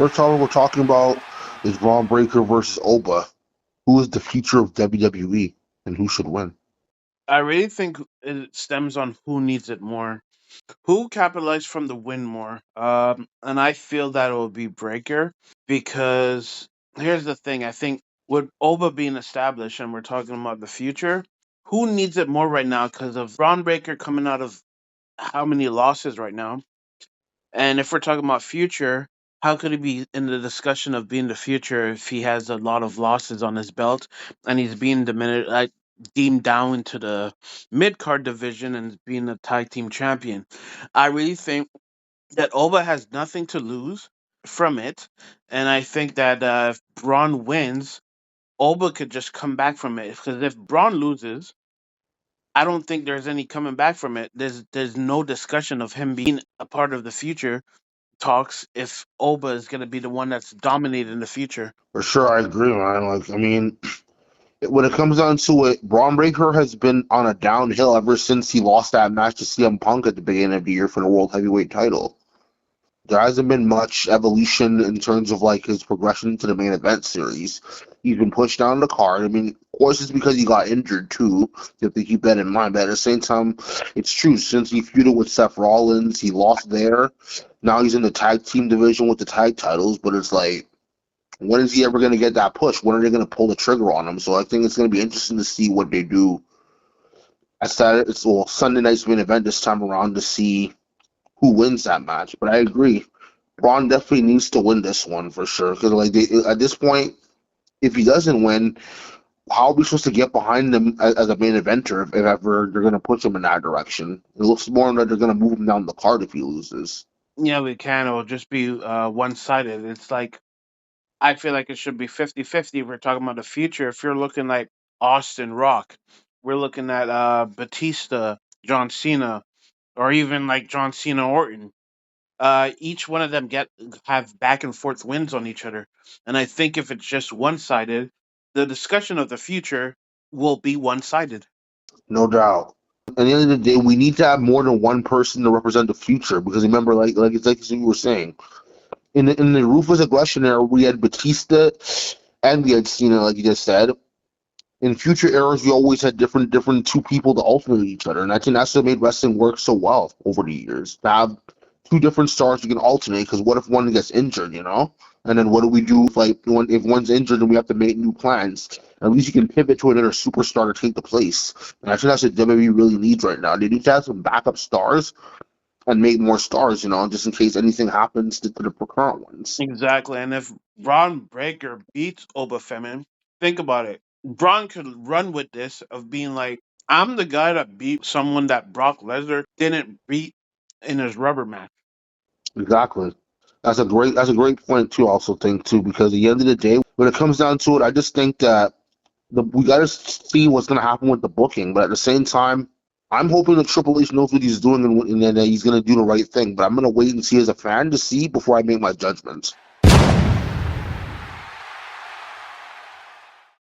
First time we're talking about is Bron Breakker versus Oba. Who is the future of WWE and who should win? I really think it stems on who needs it more. Who capitalized from the win more? And I feel that it will be Breaker because here's the thing. I think with Oba being established and we're talking about the future, who needs it more right now because of Braun Breaker coming out of how many losses right now? And if we're talking about future, how could he be in the discussion of being the future if he has a lot of losses on his belt and he's being deemed down into the mid card division and being a tag team champion? I really think that Oba has nothing to lose from it, and I think that if Braun wins, Oba could just come back from it. Because if Braun loses, I don't think there's any coming back from it. There's no discussion of him being a part of the future talks if Oba is going to be the one that's dominating the future. For sure, I agree, man. When it comes down to it, Braun Breaker has been on a downhill ever since he lost that match to CM Punk at the beginning of the year for the World Heavyweight title. There hasn't been much evolution in terms of like his progression to the main event series. He's been pushed down the card. I mean, of course, it's because he got injured too. You have to keep that in mind. But at the same time, it's true. Since he feuded with Seth Rollins, he lost there. Now he's in the tag team division with the tag titles. But it's like, when is he ever going to get that push? When are they going to pull the trigger on him? So I think it's going to be interesting to see what they do at Saturday. Well, Sunday night's main event this time around to see who wins that match. But I agree. Braun definitely needs to win this one for sure. Because at this point, if he doesn't win, how are we supposed to get behind him as a main eventer if ever they're going to push him in that direction? It looks more like they're going to move him down the card if he loses. Yeah, we can. It'll just be one sided. It's like, I feel like it should be 50-50. We're talking about the future. If you're looking like Austin Rock, we're looking at Batista, John Cena, or even like John Cena Orton. Each one of them have back and forth wins on each other. And I think if it's just one sided, the discussion of the future will be one sided. No doubt. At the end of the day, we need to have more than one person to represent the future because remember, it's like you were saying, in the Ruthless Aggression era, we had Batista and we had Cena, like you just said. In future eras, we always had different two people to alternate each other, and I think that's what made wrestling work so well over the years. To have two different stars you can alternate, because what if one gets injured, you know? And then what do we do if one's injured and we have to make new plans? At least you can pivot to another superstar to take the place. And I think that's what WWE really needs right now. They need to have some backup stars and make more stars, just in case anything happens to the current ones. Exactly. And if Bron Breakker beats Oba Femi, think about it. Braun could run with this of being like, I'm the guy that beat someone that Brock Lesnar didn't beat in his rubber match. Exactly. That's a great point too. I also think too, because at the end of the day, when it comes down to it, I just think that we got to see what's going to happen with the booking. But at the same time, I'm hoping that Triple H knows what he's doing and that he's going to do the right thing. But I'm going to wait and see as a fan to see before I make my judgments.